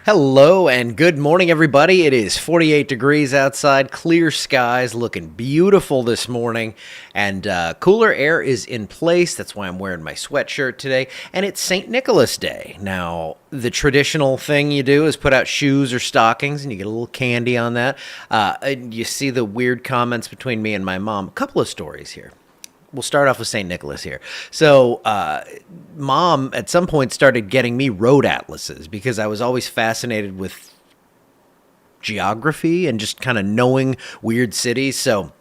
Hello and good morning, everybody. It is 48 degrees outside, clear skies, looking beautiful this morning, and cooler air is in place. That's why I'm wearing my sweatshirt today, and it's St. Nicholas Day. Now, the traditional thing you do is put out shoes or stockings, and you get a little candy on that. And you see the weird comments between me and my mom. A couple of stories here. We'll start off with St. Nicholas here. So, Mom at some point started getting me road atlases because I was always fascinated with geography and just kind of knowing weird cities. So,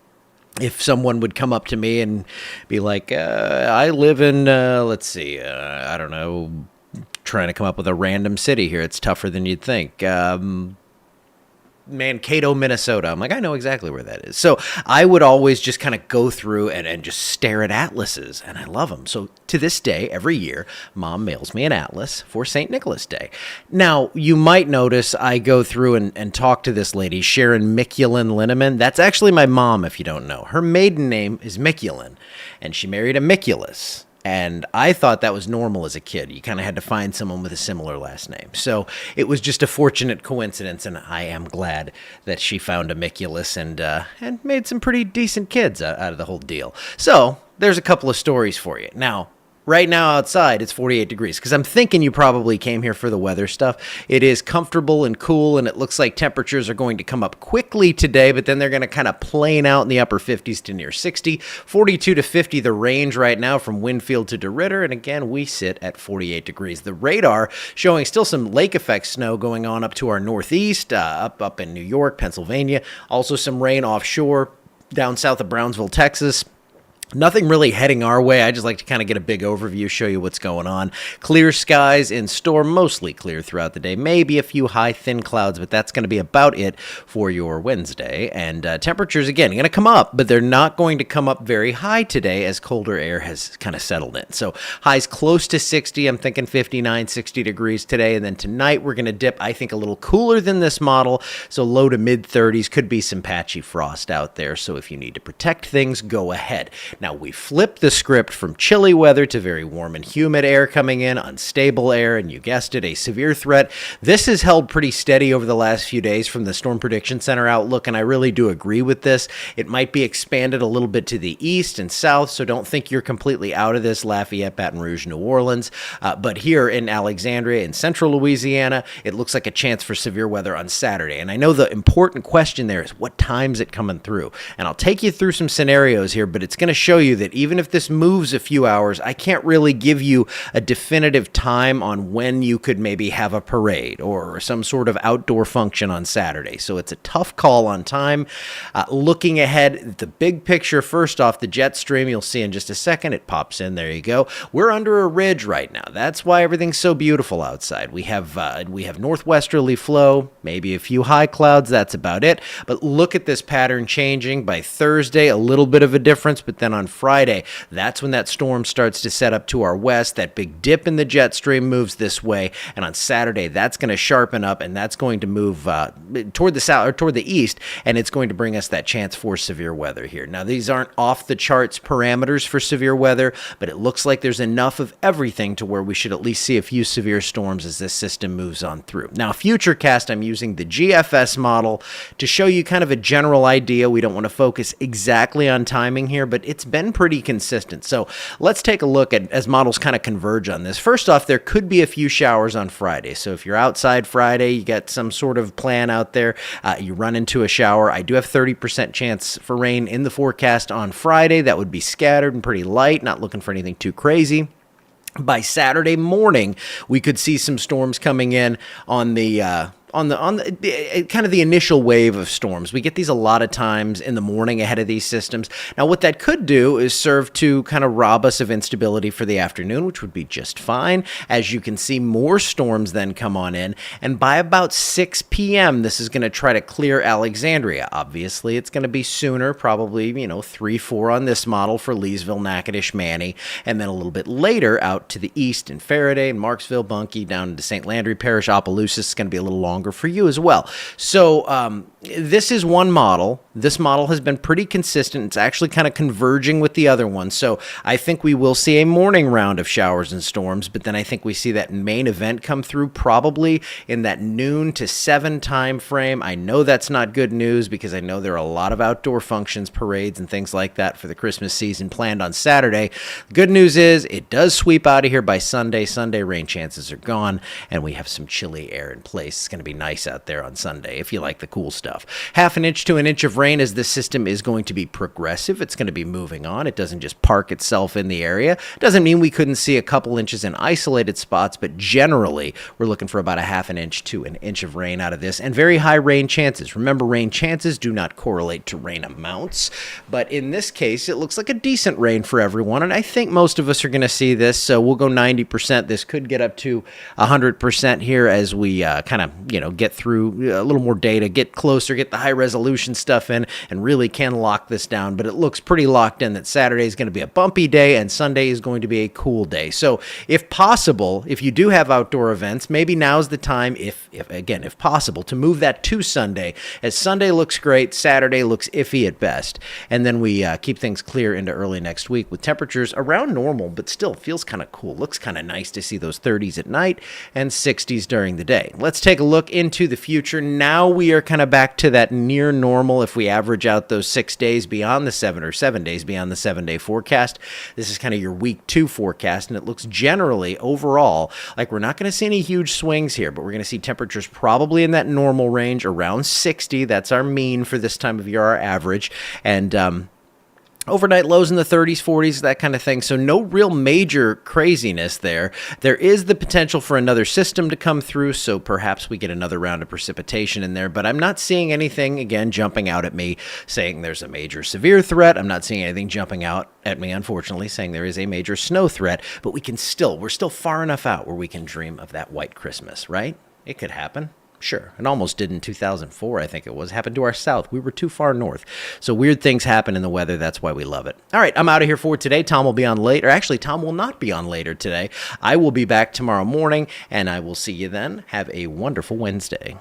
if someone would come up to me and be like, I live in, I don't know, trying to come up with a random city here. It's tougher than you'd think. Mankato, Minnesota. I'm like, I know exactly where that is. So I would always just kind of go through and just stare at atlases, and I love them. So to this day, every year, Mom mails me an atlas for St. Nicholas Day. Now, you might notice I go through and talk to this lady, Sharon Mikulin Linneman. That's actually my mom, if you don't know. Her maiden name is Mikulin, and she married a Mikulus. And I thought that was normal as a kid. You kind of had to find someone with a similar last name. So it was just a fortunate coincidence, and I am glad that she found a Mikulus and made some pretty decent kids out of the whole deal. So there's a couple of stories for you. Now, right now outside, it's 48 degrees because I'm thinking you probably came here for the weather stuff. It is comfortable and cool, and it looks like temperatures are going to come up quickly today, but then they're going to kind of plane out in the upper 50s to near 60. 42 to 50 the range right now from Winfield to DeRidder, and again, we sit at 48 degrees. The radar showing still some lake effect snow going on up to our northeast, up in New York, Pennsylvania. Also some rain offshore down south of Brownsville, Texas. Nothing really heading our way. I just like to kind of get a big overview, show you what's going on. Clear skies in store, mostly clear throughout the day. Maybe a few high, thin clouds, but that's going to be about it for your Wednesday. And temperatures, again, going to come up, but they're not going to come up very high today as colder air has kind of settled in. So highs close to 60. I'm thinking 59, 60 degrees today. And then tonight we're going to dip, I think, a little cooler than this model. So low to mid 30s. Could be some patchy frost out there. So if you need to protect things, go ahead. Now, we flipped the script from chilly weather to very warm and humid air coming in, unstable air, and you guessed it, a severe threat. This has held pretty steady over the last few days from the Storm Prediction Center outlook, and I really do agree with this. It might be expanded a little bit to the east and south, so don't think you're completely out of this, Lafayette, Baton Rouge, New Orleans. But here in Alexandria, in central Louisiana, it looks like a chance for severe weather on Saturday. And I know the important question there is, what time's it coming through? And I'll take you through some scenarios here, but it's going to show you that even if this moves a few hours, I can't really give you a definitive time on when you could maybe have a parade or some sort of outdoor function on Saturday. So it's a tough call on time. Looking ahead, the big picture, first off, the jet stream, you'll see in just a second, it pops in. There you go. We're under a ridge right now. That's why everything's so beautiful outside. We have northwesterly flow, maybe a few high clouds. That's about it. But look at this pattern changing. By Thursday, a little bit of a difference, but then on Friday, that's when that storm starts to set up to our west. That big dip in the jet stream moves this way, and on Saturday, that's going to sharpen up, and that's going to move toward the south or toward the east, and it's going to bring us that chance for severe weather here. Now, these aren't off the charts parameters for severe weather, but it looks like there's enough of everything to where we should at least see a few severe storms as this system moves on through. Now, Futurecast, I'm using the GFS model to show you kind of a general idea. We don't want to focus exactly on timing here, but it's been pretty consistent. So let's take a look at as models kind of converge on this. First off, there could be a few showers on Friday. So if you're outside Friday, you got some sort of plan out there, you run into a shower. I do have 30% chance for rain in the forecast on Friday. That would be scattered and pretty light, not looking for anything too crazy. By Saturday morning, we could see some storms coming in on the kind of the initial wave of storms. We get these a lot of times in the morning ahead of these systems. Now, what that could do is serve to kind of rob us of instability for the afternoon, which would be just fine. As you can see, more storms then come on in, and by about 6 p.m., this is going to try to clear Alexandria. Obviously, it's going to be sooner, probably, 3, 4 on this model for Leesville, Natchitoches, Manny, and then a little bit later out to the east in Faraday and Marksville, Bunkie, down into St. Landry Parish, Opelousas. It's going to be a little longer for you as well. So this is one model. This model has been pretty consistent. It's actually kind of converging with the other one. So I think we will see a morning round of showers and storms, but then I think we see that main event come through probably in that noon to 7 time frame. I know that's not good news because I know there are a lot of outdoor functions, parades, and things like that for the Christmas season planned on Saturday. Good news is it does sweep out of here by Sunday. Sunday rain chances are gone, and we have some chilly air in place. It's going to be nice out there on Sunday if you like the cool stuff. Half an inch to an inch of rain as this system is going to be progressive. It's going to be moving on. It doesn't just park itself in the area. Doesn't mean we couldn't see a couple inches in isolated spots, but generally we're looking for about a half an inch to an inch of rain out of this, and very high rain chances. Remember, rain chances do not correlate to rain amounts, but in this case, it looks like a decent rain for everyone, and I think most of us are going to see this, so we'll go 90%. This could get up to 100% here as we kind of, get through a little more data, get closer, get the high resolution stuff in, and really can lock this down. But it looks pretty locked in that Saturday is going to be a bumpy day and Sunday is going to be a cool day. So if possible, if you do have outdoor events, maybe now's the time, if possible, to move that to Sunday, as Sunday looks great, Saturday looks iffy at best. And then we keep things clear into early next week with temperatures around normal, but still feels kind of cool. Looks kind of nice to see those 30s at night and 60s during the day. Let's take a look into the future. Now we are kind of back to that near normal if we average out those 6 days beyond the 7 or 7 days beyond the 7-day forecast. This is kind of your week 2 forecast, and it looks generally overall like we're not going to see any huge swings here, but we're going to see temperatures probably in that normal range around 60. That's our mean for this time of year, our average. And overnight lows in the 30s, 40s, that kind of thing. So no real major craziness there. There is the potential for another system to come through, so perhaps we get another round of precipitation in there. But I'm not seeing anything, again, jumping out at me saying there's a major severe threat. I'm not seeing anything jumping out at me, unfortunately, saying there is a major snow threat. But we're still far enough out where we can dream of that white Christmas, right? It could happen. Sure. It almost did in 2004, I think it was. Happened to our south. We were too far north. So weird things happen in the weather. That's why we love it. All right, I'm out of here for today. Tom will be on later. Actually, Tom will not be on later today. I will be back tomorrow morning, and I will see you then. Have a wonderful Wednesday.